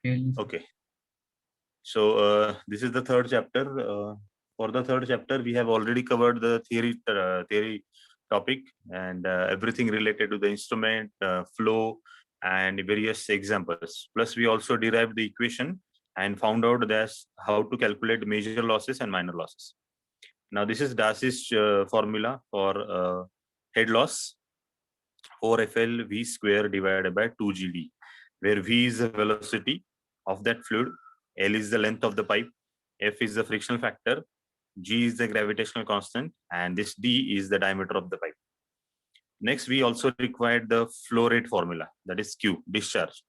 Okay. So this is the third chapter. For the third chapter, we have already covered the theory topic and everything related to the instrument, flow, and various examples. Plus, we also derived the equation and found out that's how to calculate major losses and minor losses. Now, this is Darcy's formula for head loss, 4FL V square divided by 2GD, where V is the velocity of that fluid, L is the length of the pipe, F is the frictional factor, G is the gravitational constant, and this D is the diameter of the pipe. Next, we also required the flow rate formula, that is Q, discharge.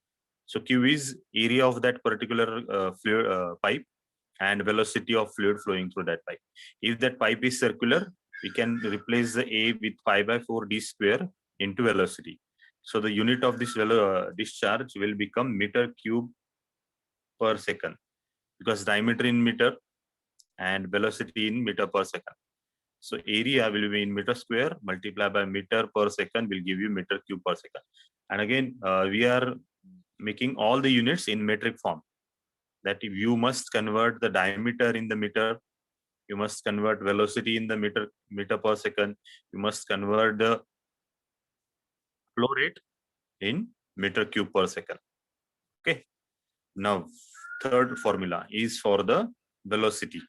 So Q is area of that particular fluid, pipe and velocity of fluid flowing through that pipe. If that pipe is circular, we can replace the A with pi by 4 D square into velocity. So the unit of this discharge will become meter cube per second, because diameter in meter and velocity in meter per second. So area will be in meter square multiplied by meter per second will give you meter cube per second. And again, we are making all the units in metric form. That if you must convert the diameter in the meter, you must convert velocity in the meter per second, you must convert the flow rate in meter cube per second. Okay. Now, third formula is for the velocity.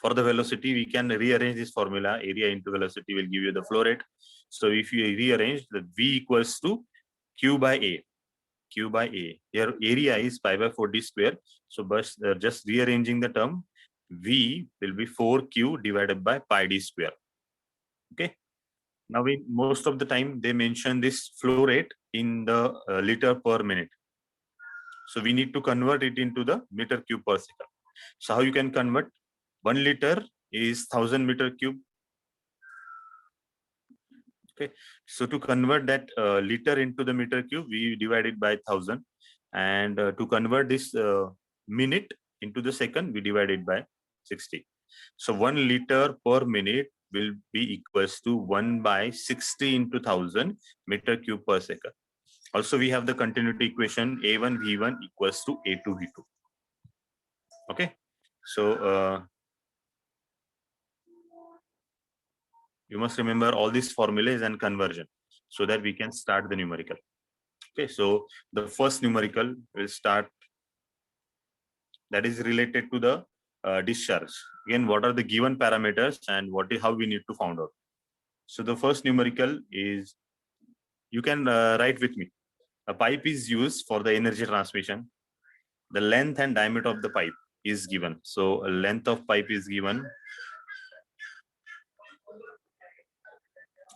For the velocity, we can rearrange this formula. Area into velocity will give you the flow rate. So if you rearrange, the V equals to Q by A. Q by A. Here area is pi by 4D square. So just rearranging the term, V will be 4Q divided by pi D square. Okay. Now, most of the time they mention this flow rate in the liter per minute. So we need to convert it into the meter cube per second. So how you can convert? 1 liter is 1000 meter cube. Okay. So to convert that liter into the meter cube, we divide it by 1000. And to convert this minute into the second, we divide it by 60. So 1 liter per minute will be equals to 1 by 60 into 1000 meter cube per second. Also, we have the continuity equation A1 V1 equals to A2 V2. Okay. So you must remember all these formulas and conversion so that we can start the numerical. Okay, so the first numerical will start, that is related to the discharge. Again, what are the given parameters and how we need to find out. So the first numerical is, you can write with me. A pipe is used for the energy transmission. The length and diameter of the pipe is given. So a length of pipe is given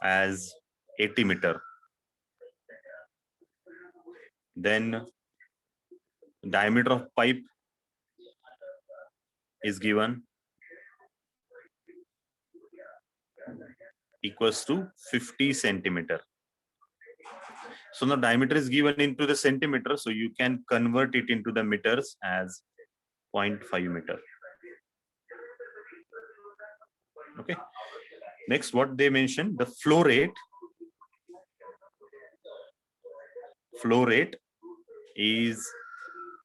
as 80 meter. Then diameter of pipe is given equals to 50 centimeter. So the diameter is given into the centimeter, so you can convert it into the meters as 0.5 meter. Okay. Next, what they mentioned, the flow rate is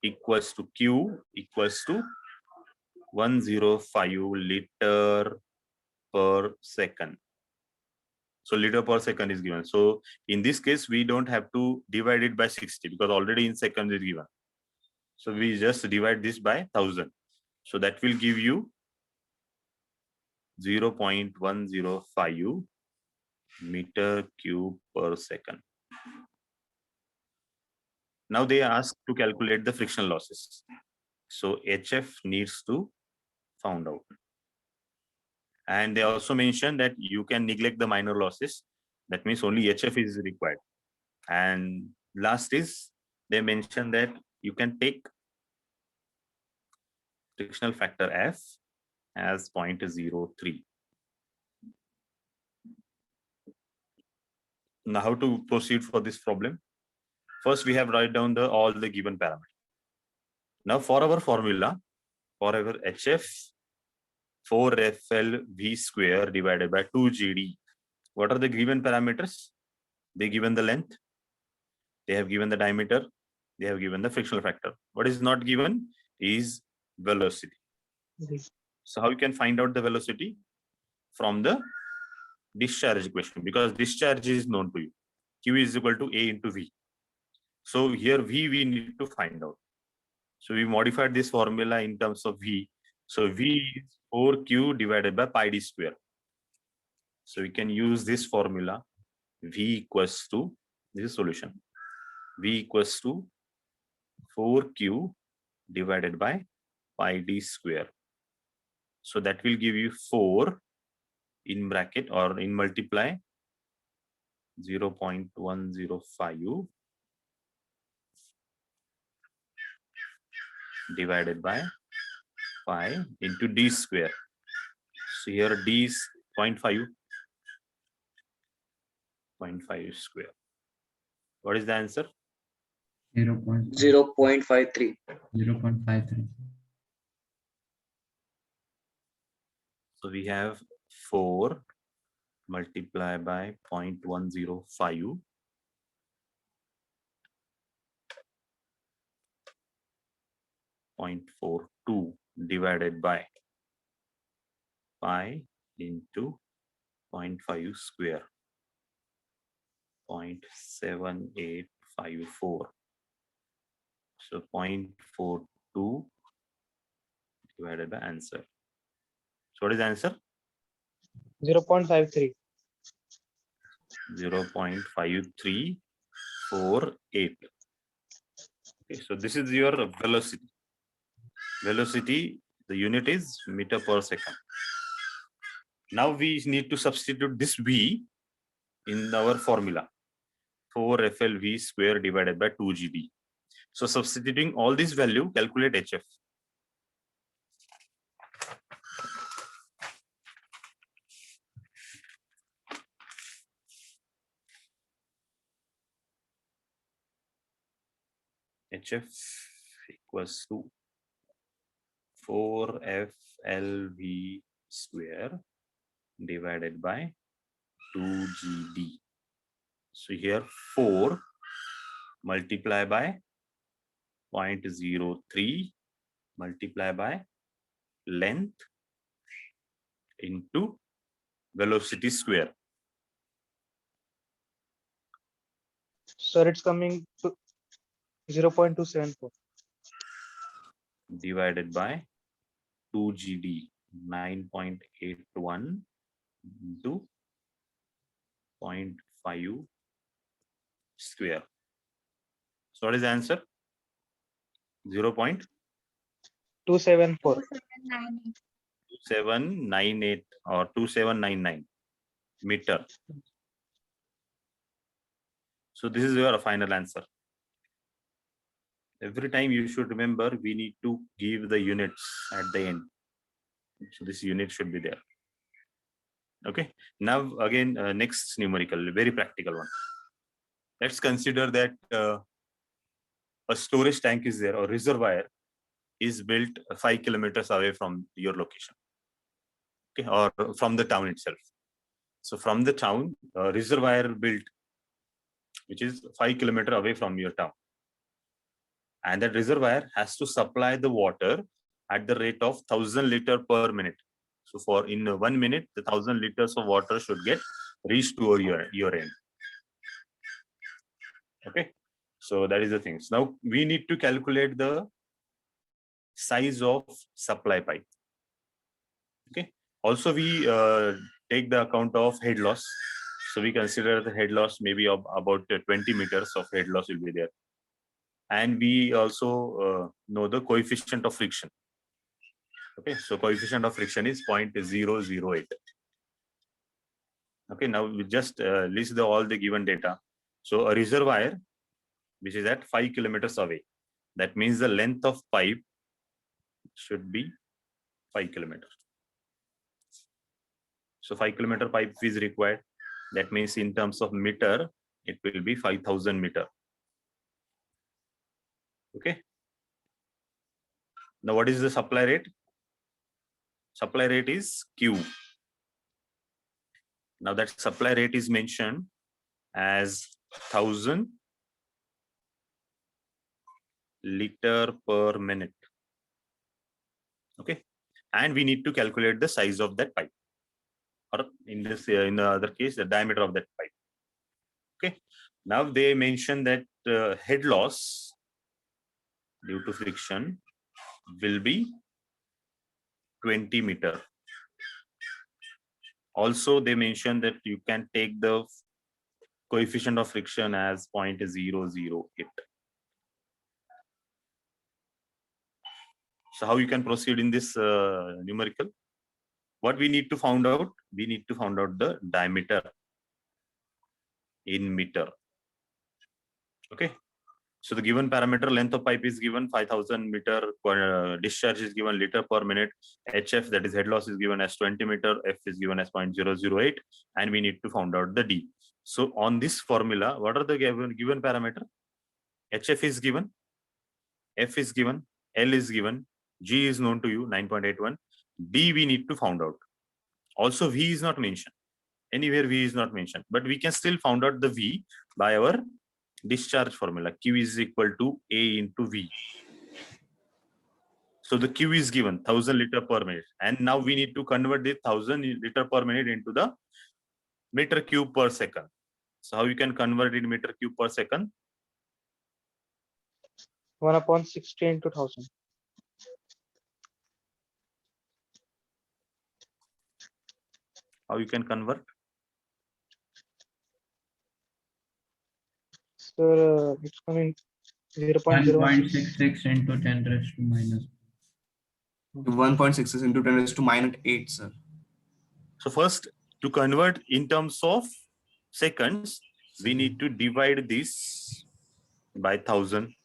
equals to Q equals to 105 liter per second. So liter per second is given. So in this case, we don't have to divide it by 60 because already in seconds is given. So we just divide this by 1000. So that will give you 0.105 meter cube per second. Now they ask to calculate the frictional losses. So HF needs to found out. And they also mentioned that you can neglect the minor losses. That means only HF is required. And last is, they mentioned that you can take frictional factor F as 0.03. Now how to proceed for this problem? First, we have write down all the given parameters. Now for our formula, for our HF, 4FL V square divided by 2GD. What are the given parameters? They given the length, they have given the diameter, They have given the frictional factor. What is not given is velocity. So how you can find out the velocity? From the discharge equation, because discharge is known to you. Q is equal to A into V. So here V we need to find out. So we modified this formula in terms of V. So V is 4Q divided by pi d square. So we can use this formula. V equals to, this is solution. V equals to 4Q divided by pi d square. So that will give you 4 in bracket or in multiply 0.105 divided by pi into d square. So here d is 0.5 square. What is the answer? 0.53. 0.53. So we have 4 multiplied by 0.105 0.42 divided by pi into 0.5 square, 0.7854. So 0.42 divided by answer. So what is the answer? 0.53. 0.5348. Okay, so this is your velocity. Velocity, the unit is meter per second. Now we need to substitute this V in our formula. 4 FLV square divided by 2GD. So substituting all this value, calculate HF. HF equals to 4 FLV square divided by 2GD. So here 4 multiply by 0.03 multiply by length into velocity square. So it's coming to 0.274. Divided by 2GD, 9.81 into 0.5 square. So what is the answer? 274. 2798 or 2799 meter. So this is your final answer. Every time you should remember, we need to give the units at the end. So this unit should be there. Okay. Now again, next numerical, very practical one. Let's consider that a storage tank is there, or reservoir is built 5 kilometers away from your location. Okay, or from the town itself. So from the town, a reservoir built, which is 5 kilometers away from your town. And that reservoir has to supply the water at the rate of 1000 liters per minute. So for in 1 minute, the 1000 liters of water should get reached to your end. Okay, so that is the thing. So now we need to calculate the size of supply pipe. Okay, also we take the account of head loss. So we consider the head loss maybe of about 20 meters of head loss will be there. And we also know the coefficient of friction. Okay, so coefficient of friction is 0.008. Okay, now we just list all the given data. So a reservoir, which is at 5 kilometers away, that means the length of pipe should be 5 kilometers. So 5 kilometer pipe is required. That means in terms of meter, it will be 5000 meter. Okay. Now what is the supply rate? Supply rate is Q. Now that supply rate is mentioned as 1000 liter per minute. Okay, and we need to calculate the size of that pipe, or in this in the other case, the diameter of that pipe. Okay, now they mention that head loss due to friction will be 20 meter. Also, they mention that you can take the coefficient of friction as 0.008. So how you can proceed in this numerical? What we need to find out? We need to find out the diameter in meter. Okay. So the given parameter length of pipe is given 5000 meter, discharge is given liter per minute, HF, that is head loss, is given as 20 meter, F is given as 0.008, and we need to find out the D. So on this formula, what are the given parameter? HF is given, F is given, L is given, G is known to you, 9.81. D we need to find out. Also V is not mentioned. Anywhere V is not mentioned, but we can still find out the V by our discharge formula. Q is equal to A into V. So the Q is given 1000 liter per minute, and now we need to convert the 1000 liter per minute into the meter cube per second. So how you can convert it in meter cube per second? 1/60 into 1000. How you can convert? So it's coming 0.016. 1.66 into 10 raised to minus 1.66 into 10 raised to minus 8, sir. So first, to convert in terms of seconds, we need to divide this by 1000.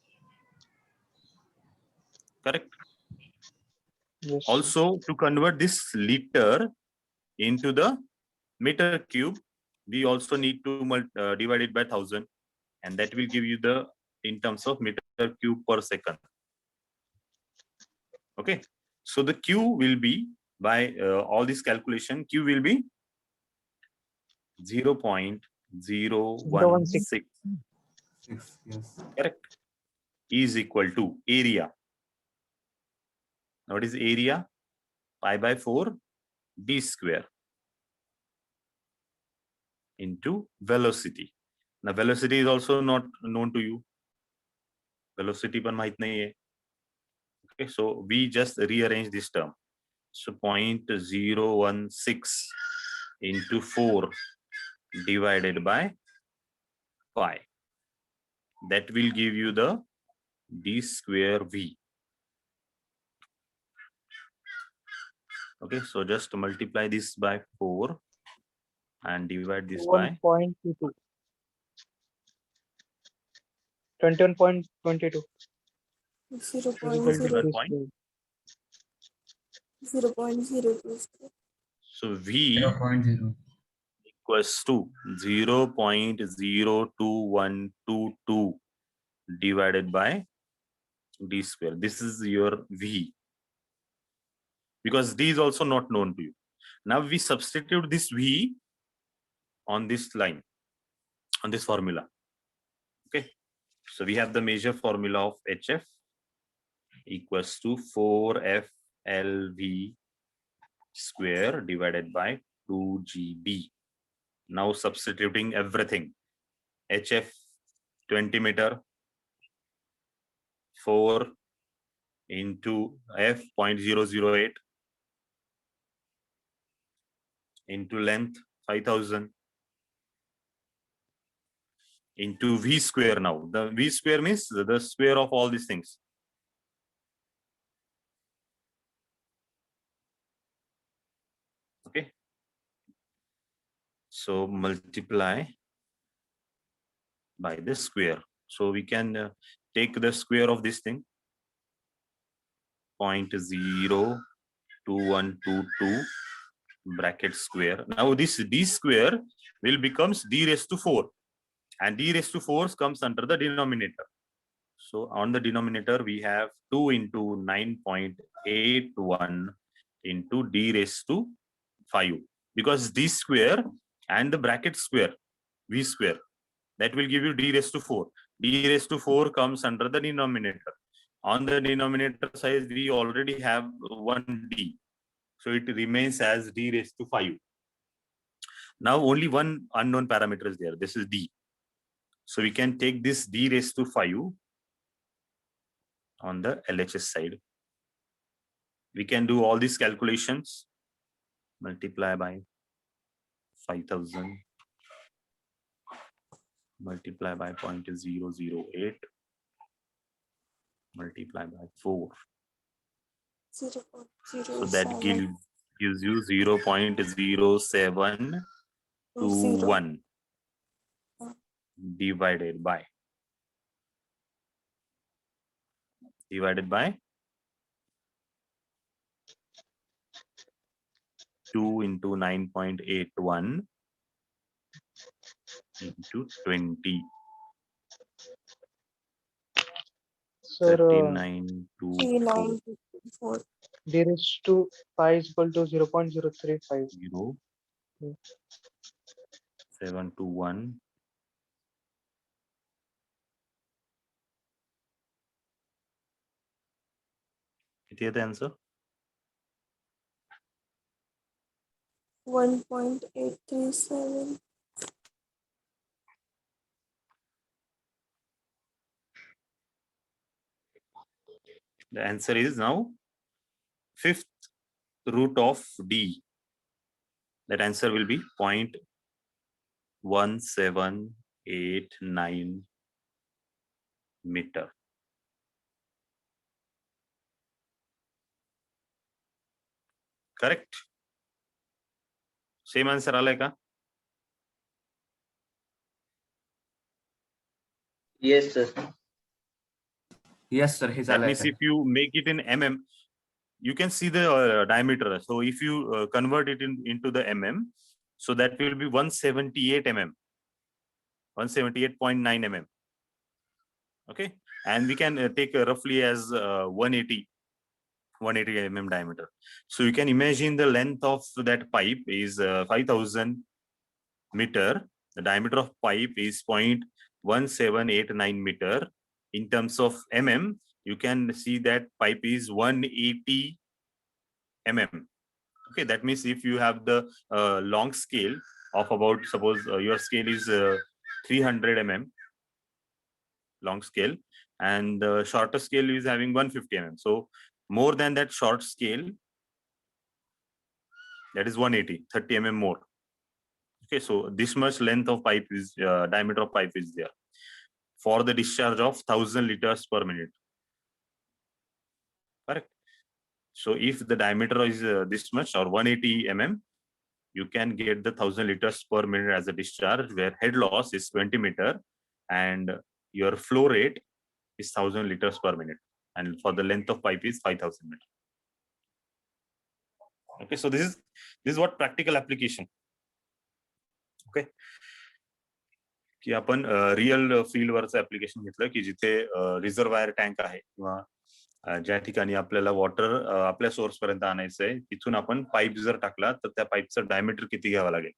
Correct? Yes. Also, to convert this liter into the meter cube, we also need to divide it by 1000, and that will give you the in terms of meter cube per second. Okay, so the Q will be by all this calculation, Q will be 0.016. Yes. Correct? Is equal to area. Now what is area? Pi by 4 d square into velocity. Now velocity is also not known to you. Velocity पण माहित नाहीये. Okay, so we just rearrange this term. So 0.016 into 4 divided by pi. That will give you the d square v. Okay, so just multiply this by 4 and divide this by 1.22. 21.22. 0.02. So v 0.0. equals to 0.02122 divided by d square. This is your v, because d is also not known to you. Now we substitute this v on this line, on this formula. Okay, so we have the measure formula of HF equals to 4FLV square divided by 2GB. Now substituting everything. HF 20 meter, 4 into F 0.008 into length 5000 into V square. Now the V square means the square of all these things. Okay, so multiply by the square. So we can take the square of this thing, 0.02122 bracket square. Now this d square will becomes d raised to 4, and d raised to 4 comes under the denominator. So on the denominator we have 2 into 9.81 into d raised to 5, because d square and the bracket square v square, that will give you d raised to 4. D raised to 4 comes under the denominator. On the denominator side, we already have 1d. So it remains as d raised to 5. Now only one unknown parameter is there. This is d. So we can take this d raised to 5 on the LHS side. We can do all these calculations. Multiply by 5000. Multiply by 0.008. Multiply by 4. 0.07. So that gives you 0.0721 divided by 2 into 9.81 into 20. Sir, 39 to 4. 3924. d raised to 5 is equal to 0.035. 0 Hmm. 721 किती येते answer 1.837. The answer is now fifth root of d. That answer will be 0.1789 meter. Correct? Same answer आलाय का? Yes, sir. Yes, sir. He That means if you make it in mm, you can see the diameter. So if you convert it into the mm, so that will be 178 mm, 178.9 mm. Okay, and we can take roughly as 180 mm diameter. So you can imagine the length of that pipe is 5000 meter. The diameter of pipe is 0.1789 meter. In terms of mm, you can see that pipe is 180 mm. Okay, that means if you have the long scale of about, suppose your scale is 300 mm long scale, and the shorter scale is having 150 mm. So more than that short scale, that is 180, 30 mm more. Okay, so this much length of pipe is diameter of pipe is there for the discharge of 1000 liters per minute. Correct. So if the diameter is this much or 180 mm, you can get the 1000 liters per minute as a discharge, where head loss is 20 meter and your flow rate is 1000 liters per minute, and for the length of pipe is 5000 meter. Okay, so this is what practical application. Okay, की आपण real फील्डवरचं application घेतलं की जिथे reservoir tank आहे किंवा ज्या ठिकाणी आपल्याला वॉटर आपल्या सोर्स पर्यंत आणायचं आहे, तिथून आपण पाईप जर टाकला तर त्या पाईपचं डायमीटर किती घ्यावं लागेल,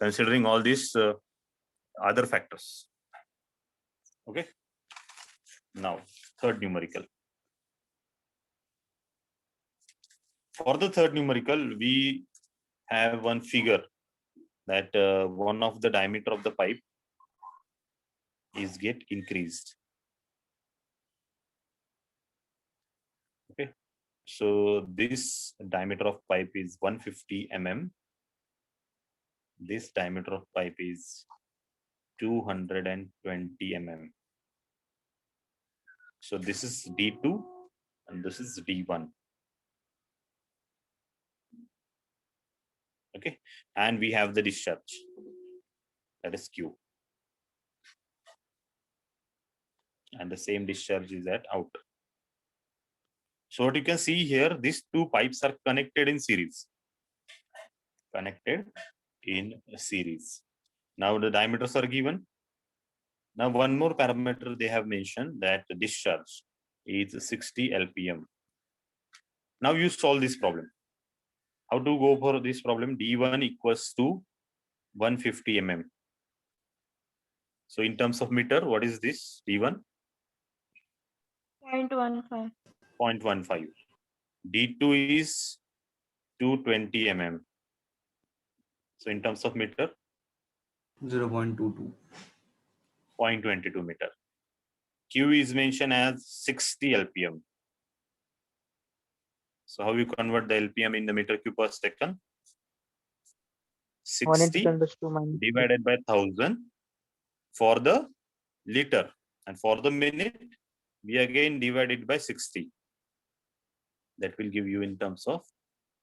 considering all this other factors. Okay, now third numerical. For the third numerical, we have one figure that one of the diameter of the pipe is get increased. Okay, so this diameter of pipe is 150 mm. This diameter of pipe is 220 mm. So this is D2 and this is D1. Okay, and we have the discharge, that is Q, and the same discharge is at out. So what you can see here, these two pipes are connected in series. Connected in series. Now the diameters are given. Now one more parameter they have mentioned, that the discharge is 60 lpm. Now you solve this problem. How to go for this problem? D1 equals to 150 mm. So in terms of meter, what is this D1? 0.15. 0.15. D2 is 220 mm. So in terms of meter, 0.22. 0.22 meter. Q is mentioned as 60 LPM. So how you convert the LPM in the meter cube per second? 1 into 60 10 raised to minus divided by 1000 for the liter, and for the minute we again divide it by 60. That will give you in terms of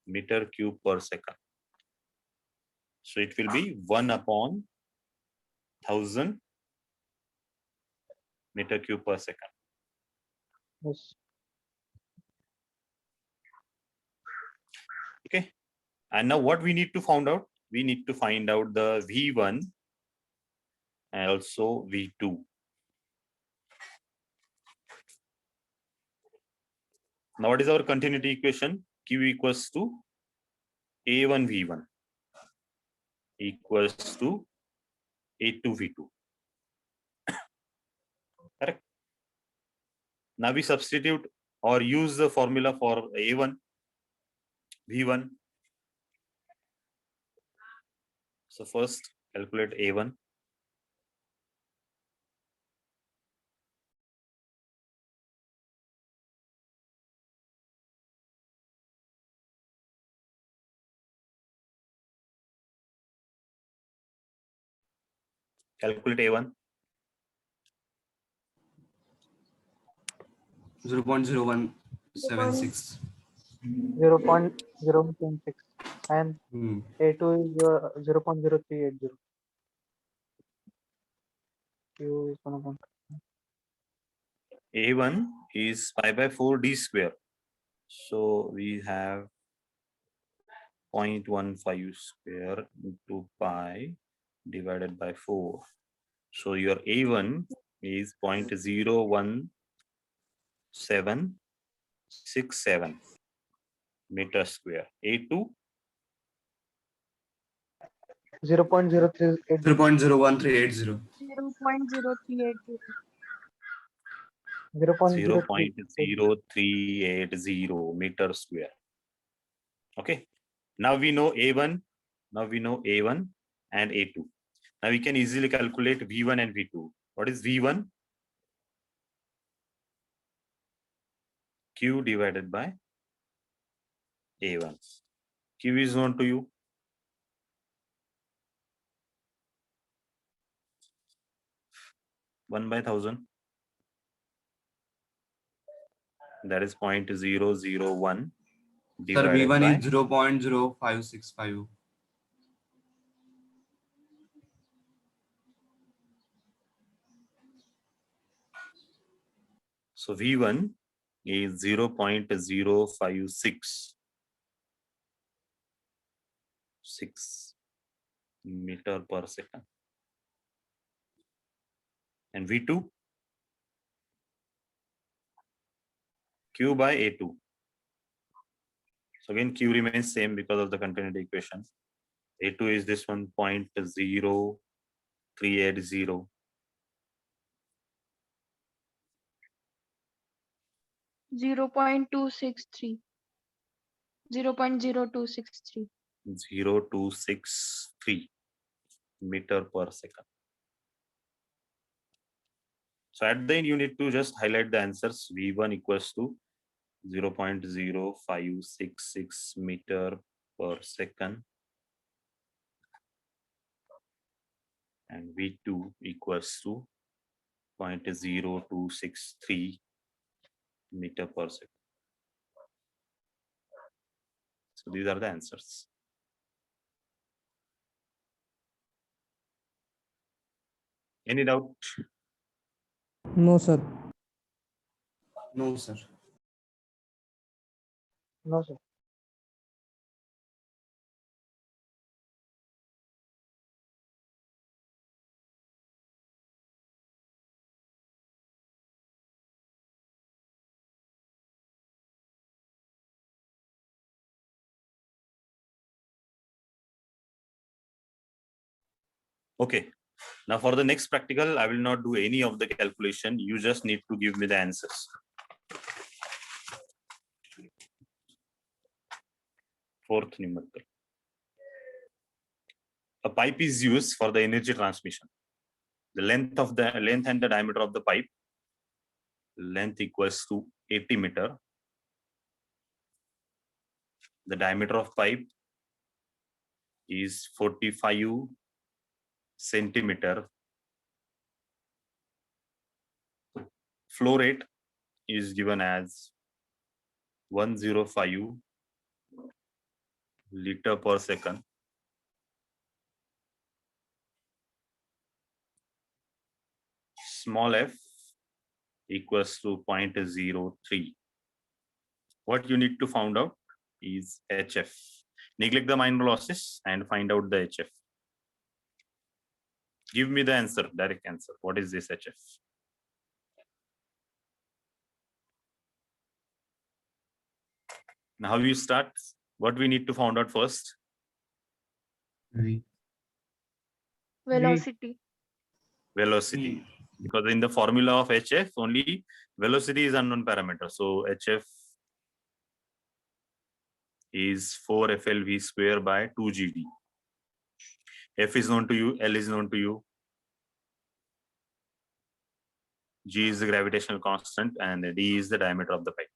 meter cube per second. So it will be 1 upon 1000 meter cube per second. yes. Okay. And now what we need to find out? We need to find out the V1 and also V2. Now what is our continuity equation? Q equals to A1 V1 equals to A2 V2. Correct. Now we substitute or use the formula for A1 V1. So first calculate A1. Calculate A1. 0.0176. 0.026 and Hmm. A2 is 0.0380. Q is 1 A1 is pi by 4 d square. So we have 0.15 square into pi divided by 4. So your A1 is 0.01767 meter square. A2 0.038. 0.01380. 0.0380. 0.03. 0.0380 meter square. Okay. Now we know A1. Now we know A1 and A2. Now we can easily calculate V1 and V2. What is V1? Q divided by A1. Q is known to you. One by 1000. That is 0.001 Sir, divided V1 by is 0.0565. so V1 is 0.0566 meter per second. And V2 Q by A2. So again Q remains same because of the continuity equation. A2 is this one 0.0380. 0.263. 0.0263. 0263 meter per second. So at the end, you need to just highlight the answers. V1 equals to 0.0566 meter per second. And V2 equals to 0.0263 meter per second. So these are the answers. Any doubt? No, sir. No, sir. No, sir. Okay. Now for the next practical, I will not do any of the calculation. You just need to give me the answers. Fourth numerical. A pipe is used for the energy transmission. The length and the diameter of the pipe, length equals to 80 meter. The diameter of pipe is 45 centimeter. Flow rate is given as 105 liter per second. Small f equals to 0.03. What you need to find out is HF. Neglect the minor losses and find out the HF. Give me the answer, direct answer. What is this HF? Now, how you start? What we need to find out first? V. Velocity. Velocity. Because in the formula of HF, only velocity is unknown parameter. So HF is 4FLV square by 2GD. F is known to you, L is known to you. G is the gravitational constant and D is the diameter of the pipe.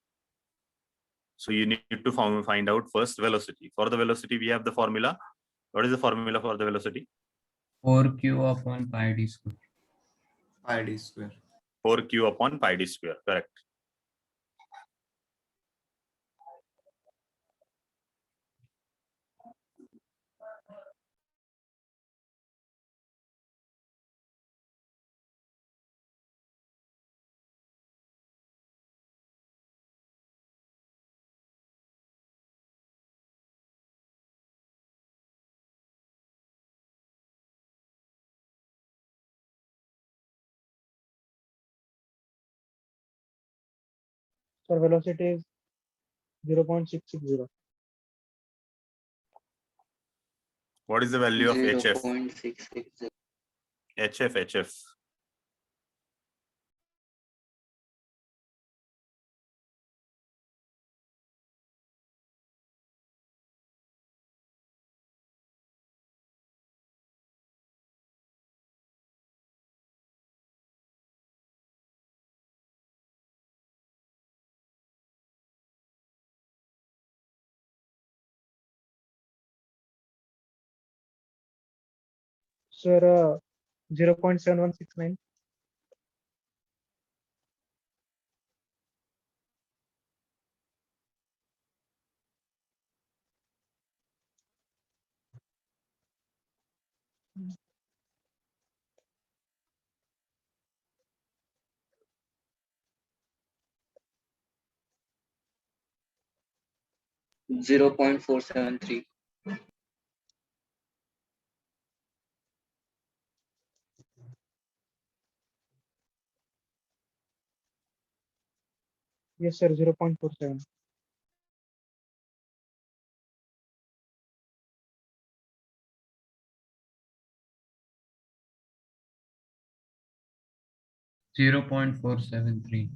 So you need to find out first velocity. For the velocity, we have the formula. What is the formula for the velocity? 4q upon pi d square. Pi d square. 4q upon pi d square, correct. So velocity is 0.660. What is the value of HF? 0.660. HF. Sir, 0.7169. Zero point 473. Yes, sir, 0.47. Zero point 473.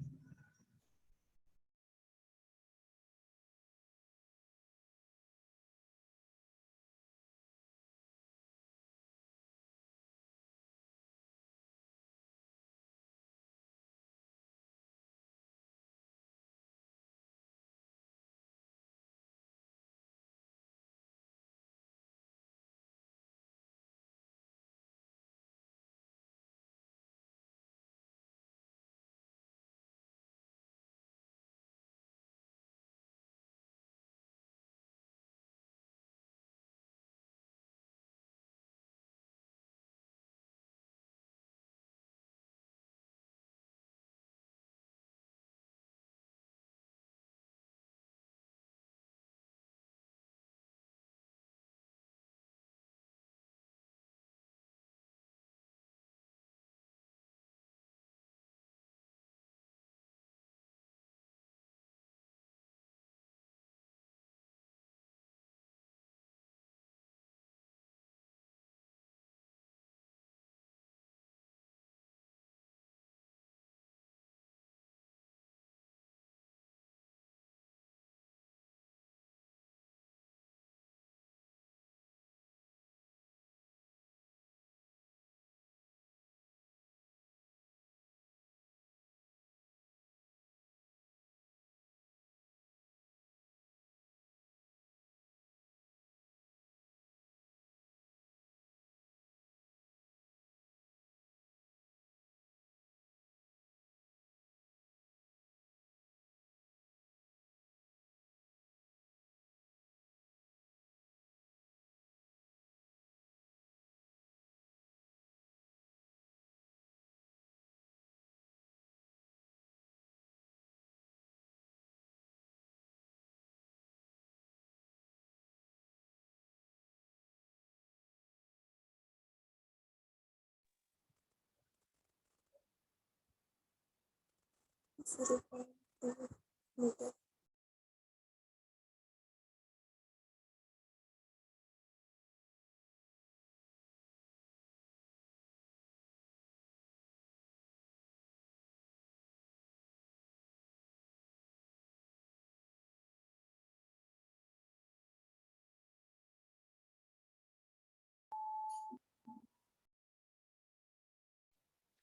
0.2 meter.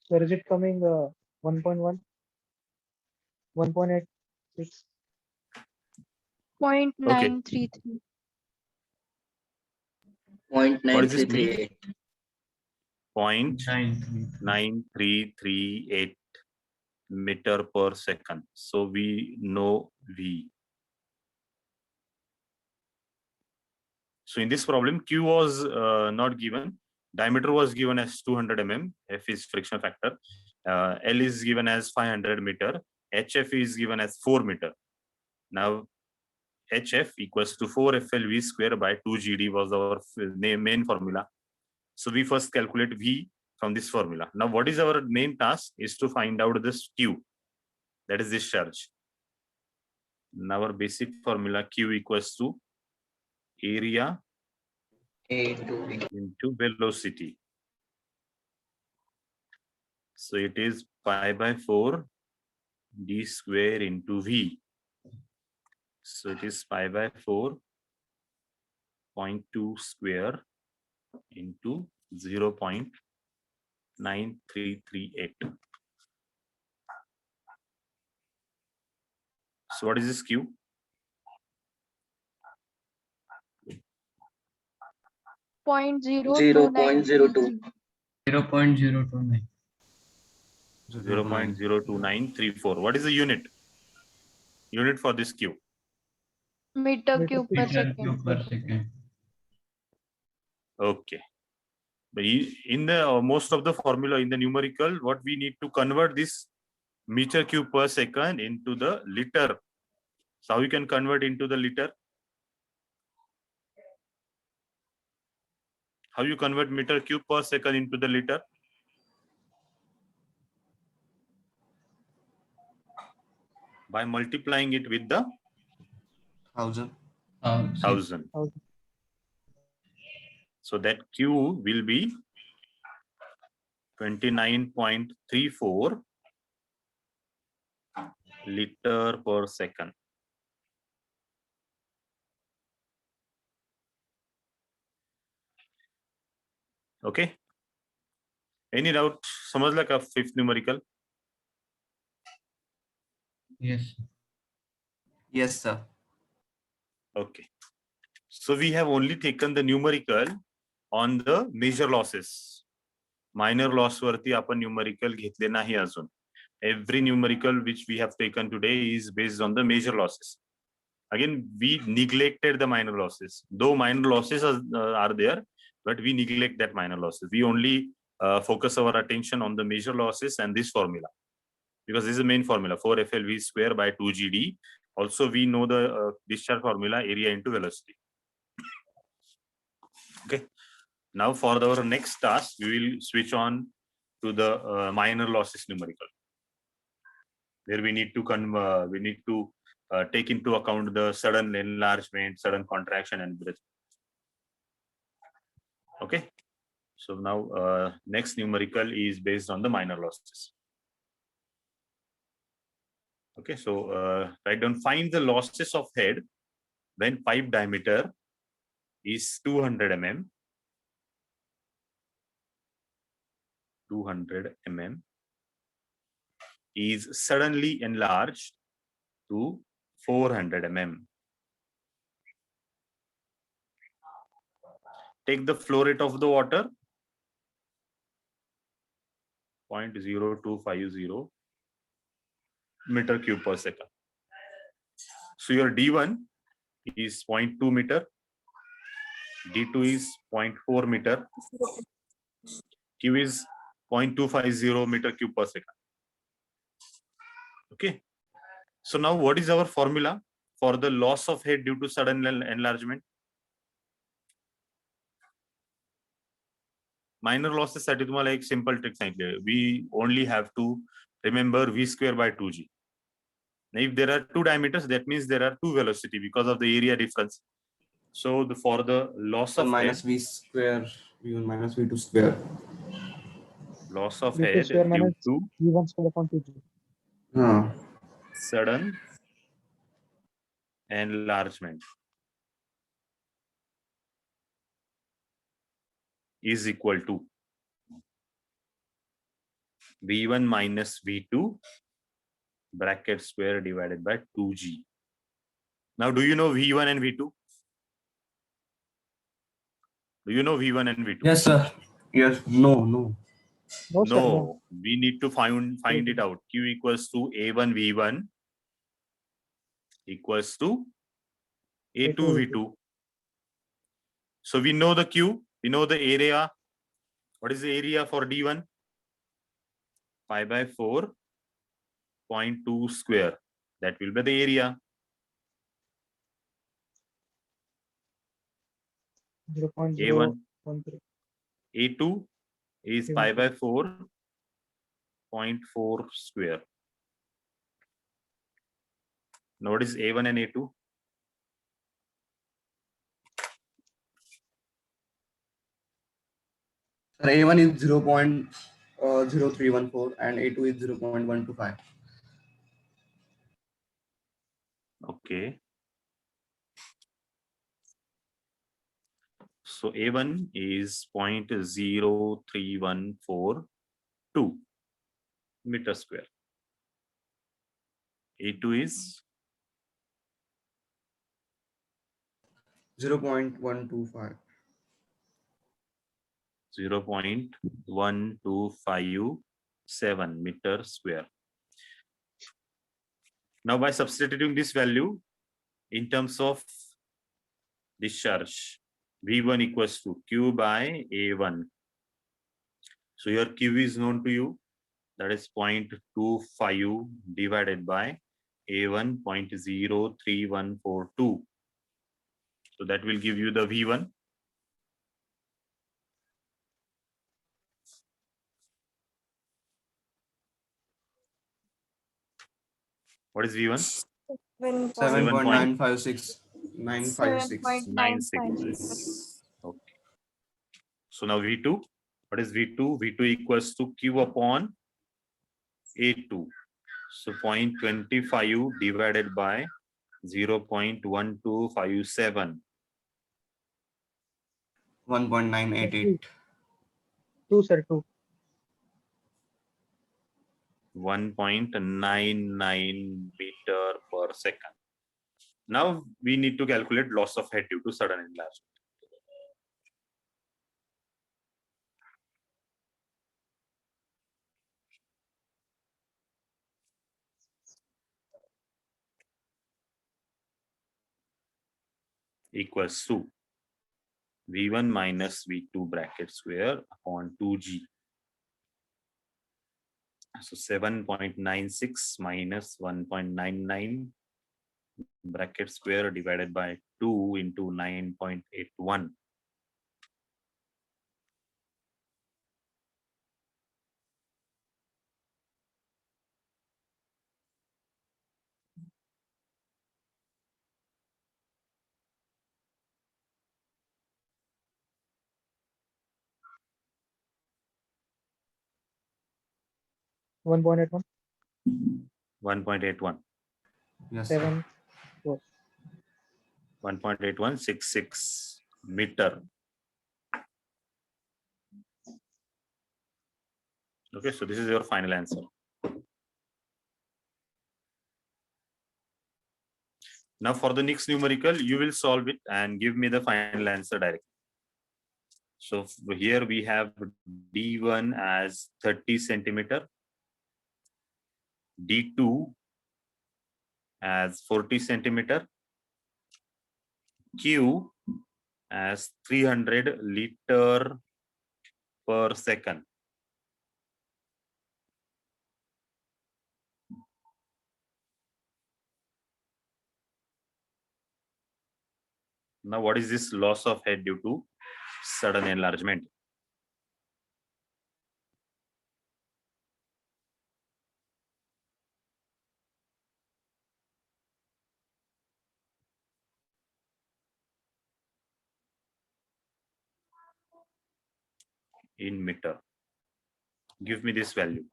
Where is it coming? 1.1, 1.86. 0.933. Point What nine does this three three mean? eight. 0.9338 meter per second. So we know V. So in this problem, Q was not given. Diameter was given as 200 mm. F is friction factor. L is given as 500 meter. HF is given as 4 meter. Now, HF equals to 4 FLV square by 2 GD was our main formula. So we first calculate V from this formula. Now, what is our main task is to find out this Q, that is this charge. Now, our basic formula Q equals to area A into V. into velocity. So it is pi by 4 d square into V. So it is pi by 4.2 square into 0.9338. So what is this Q? 0.02. 0.029. 0.02934. What is the unit? Unit for this Q? Meter Meter cube cube. per Meter second. cube per second. Okay. But in the most of the formula in the numerical, what we need to convert this meter cube per second into the liter. So how you can convert into the liter? How you convert meter cube per second into the liter? By multiplying it with the 1000. 1000. So that Q will be 29.34 liter per second. Okay. Any doubt? समझला का fifth numerical? Yes. Yes, sir. Okay. So we have only taken the numerical on the major losses. Minor loss वरती आपण numerical घेतले नाही अजून. Every numerical which we have taken today is based on the major losses. Again, we neglected the minor losses. Though minor losses are there, but we neglect that minor losses. We only focus our attention on the major losses and this formula. Because this is the main formula, 4 FLV square by 2 GD. Also, we know the discharge formula, area into velocity. Okay. Now, for our next task, we will switch on to the minor losses numerical. Where we need to take into account the sudden enlargement, sudden contraction, and breath. Okay. So now, next numerical is based on the minor losses. Okay, so write down, find the losses of head when pipe diameter is 200 mm. 200 mm is suddenly enlarged to 400 mm. Take the flow rate of the water, 0.0250 meter cube per second. So your D1 is 0.2 meter, D2 is 0.4 meter, Q is 0.250 meter cube per second. Okay. So now what is our formula for the loss of head due to sudden enlargement? Minor losses साठी तुम्हाला एक simple trick सांगितले. We only have to remember V square by 2G. Now, if there are two diameters, that means there are two velocity because of the area difference. So for the loss So of minus head, v square, v1 minus v2 square. loss of V2 head square due minus to V1 square upon 2G. sudden enlargement is equal to V1 minus V2 bracket square divided by 2G. Now, do you know V1 and V2? Do you know V1 and V2? Yes, sir. Yes. No. No, sir, no. No, we need to find it out. Q equals to A1 V1 equals to A2 V2. So we know the Q, we know the area. What is the area for D1? Pi by 4.2 square. That will be the area. 0.013. A2 is pi by 4.4 square. Now what is A1 and A2? Sir, A1 is 0.0314 and A2 is 0.125. Okay. So A1 is 0.03142 meter square. A2 is 0.125. 0.1257 meter square. Now by substituting this value in terms of discharge, V1 equals to Q by A1. So your Q is known to you, that is 0.25 divided by A1 0.03142. So that will give you the V1. What is V1? 7.956. 956. 9.6. Okay. So now V2. What is V2? V2 equals to Q upon A2. So 0.25 divided by 0.1257. 1.988. 2, sir, 2. 1.99 meter per second. Now we need to calculate loss of head due to sudden enlargement. Equals to V1 minus V2 bracket square upon 2G. So 7.96 minus 1.99 bracket square divided by 2 into 9.81. One point 1.81. Yes, sir. 7. 1.8166 meter. Okay, so this is your final answer. Now for the next numerical, you will solve it and give me the final answer directly. So here we have D1 as 30 centimeter, D2 as 40 centimeter, Q as 300 liter per second. Now, what is this loss of head due to sudden enlargement? in meter. Give me this value.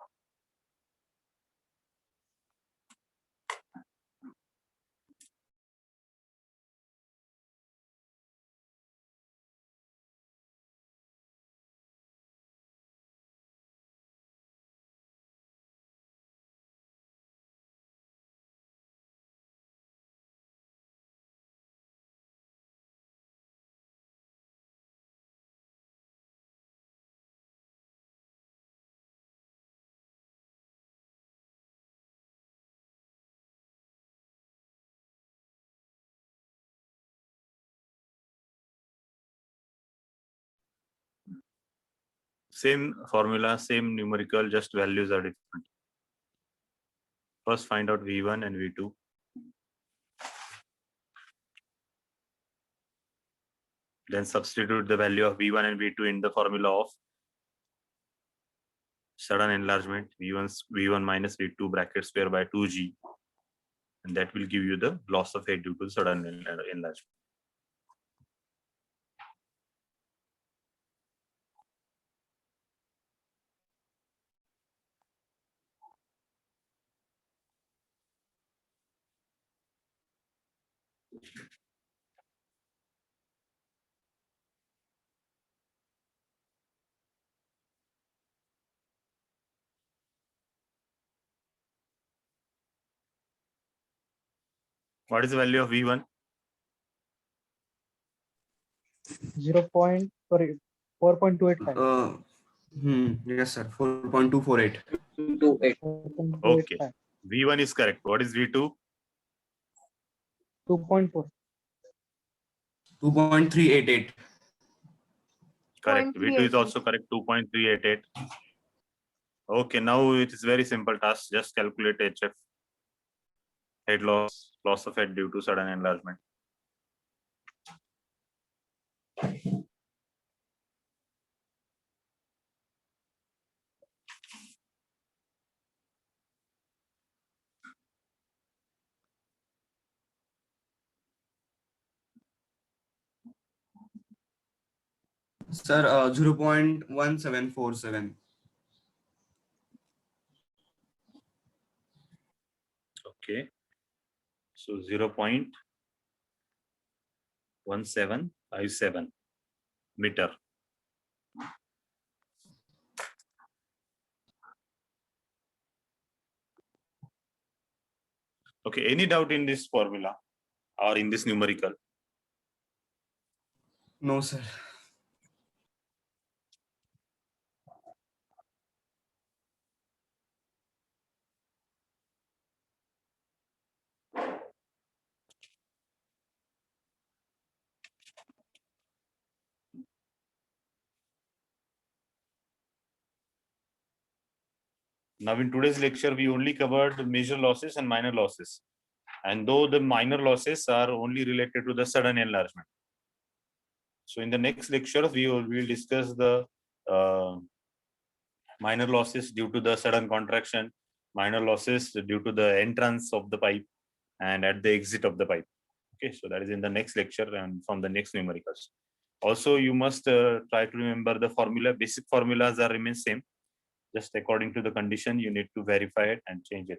Same formula, same numerical, just values are different. First find out V1 and V2. Then substitute the value of V1 and V2 in the formula of sudden enlargement, V1 minus V2 bracket square by 2G. And that will give you the loss of head due to sudden enlargement. What is the value of V1? 4.285. Yes, sir. 4.248. 28. Okay. V1 is correct. What is V2? 2.4. 2.388. Correct. V2 is also correct. 2.388. Okay, now it is very simple task. Just calculate HF. Head loss, loss of head due to sudden enlargement. Sir, 0.1747. Okay. So 0.1757 meter. Okay, any doubt in this formula or in this numerical? No, sir. Now in today's lecture, we only covered major losses and minor losses. And though the minor losses are only related to the sudden enlargement. So in the next lecture, we will discuss the minor losses due to the sudden contraction, minor losses due to the entrance of the pipe and at the exit of the pipe. Okay, so that is in the next lecture and from the next numericals. Also, you must try to remember the formula. Basic formulas are remain same. Just according to the condition, you need to verify it and change it.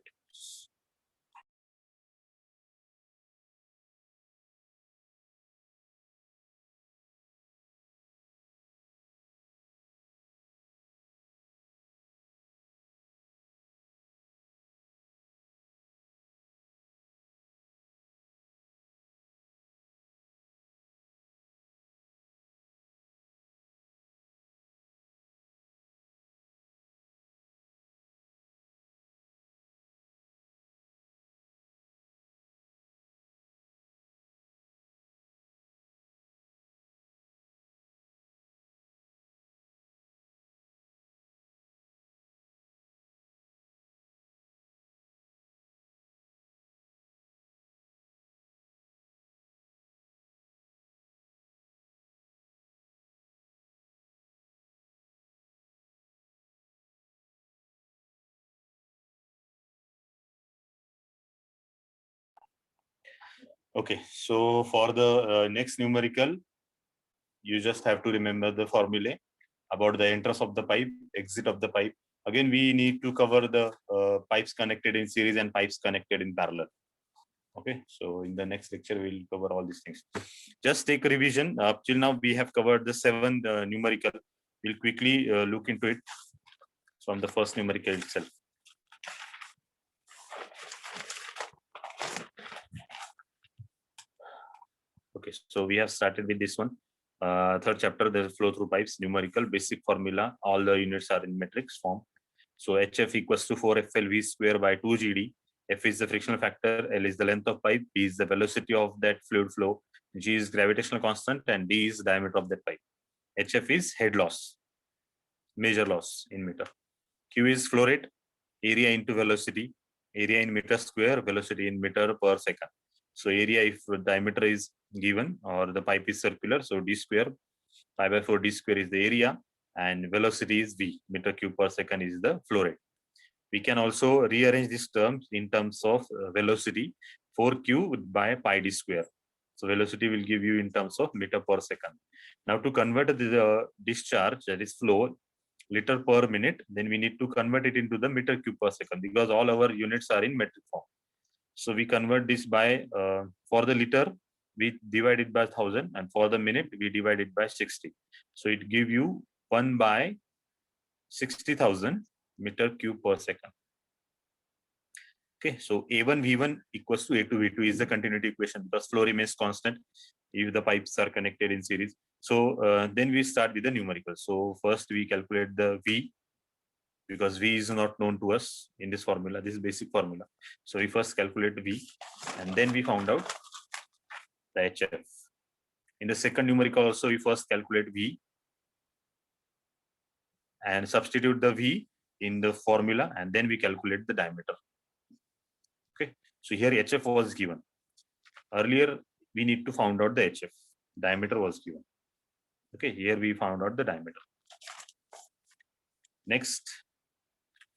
Okay, so for the next numerical, you just have to remember the formulae about the entrance of the pipe, exit of the pipe. Again, we need to cover the pipes connected in series and pipes connected in parallel. Okay, so in the next lecture, we'll cover all these things. Just take a revision. Up till now, we have covered the 7 numerical. We'll quickly look into it from the first numerical itself. Okay, so we have started with this one. Third chapter, the flow through pipes, numerical, basic formula. All the units are in matrix form. So HF equals to 4FLV square by 2GD. F is the frictional factor, L is the length of pipe, B is the velocity of that fluid flow, G is gravitational constant, and D is diameter of that pipe. HF is head loss, major loss in meter. Q is flow rate, area into velocity, area in meter square, velocity in meter per second. So area, if diameter is given or the pipe is circular, so D square, pi by 4 D square is the area, and velocity is V, meter cube per second is the flow rate. We can also rearrange these terms in terms of velocity, 4Q by pi D square. So velocity will give you in terms of meter per second. Now to convert the discharge, that is flow, liter per minute, then we need to convert it into the meter cube per second, because all our units are in metric form. So we convert this by, for the liter, we divide it by 1000, and for the minute, we divide it by 60. So it give you 1 by 60,000 meter cube per second. Okay, so A1 V1 equals to A2 V2 is the continuity equation, because flow remains constant if the pipes are connected in series. So then we start with the numerical. So first we calculate the V, because V is not known to us in this formula. This is basic formula. So we first calculate V, and then we found out the HF. In the second numerical also, we first calculate V and substitute the V in the formula, and then we calculate the diameter. Okay, so here HF was given. Earlier, we need to find out the HF. Diameter was given. Okay, here we found out the diameter. Next,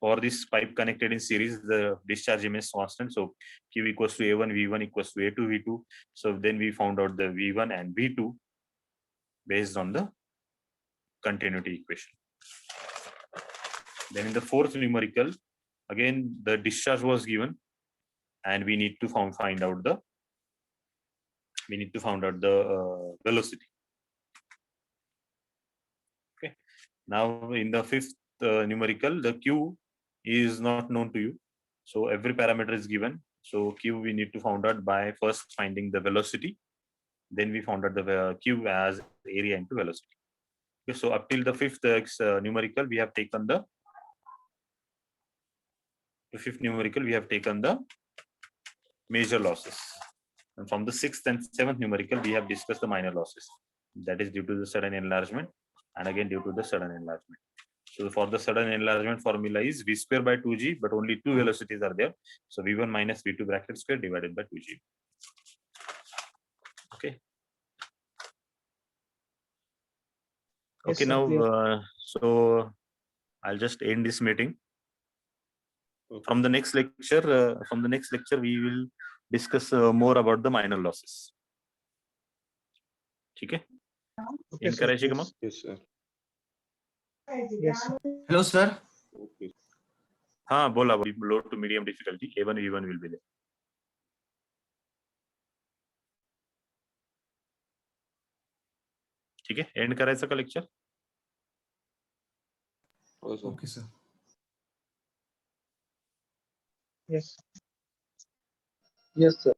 for this pipe connected in series, the discharge remains constant. So Q equals to A1, V1 equals to A2, V2. So then we found out the V1 and V2 based on the continuity equation. Then in the fourth numerical, again, the discharge was given, and we need to find out the velocity. Okay. Now in the fifth numerical, the Q is not known to you. So every parameter is given. So Q we need to find out by first finding the velocity. Then we found out the Q as area into velocity. Okay, so up till the fifth numerical, we have taken the major losses. And from the sixth and seventh numerical, we have discussed the minor losses. That is due to the sudden enlargement, and again due to the sudden enlargement. So for the sudden enlargement formula is V square by 2G, but only 2 velocities are there. So V1 minus V2 bracket square divided by 2G. Okay. Yes, Okay, sir, now, clear. so I'll just end this meeting. From the next lecture, we will discuss more about the minor losses. Okay? Okay, In sir. Karachi, come on. Yes, sir. Yes, sir. Hello, sir. Okay. हाँ बोला low to medium difficulty A1 V1 will be there. ठीक है, and करायचं का lecture? Okay, sir. Yes. Yes, sir.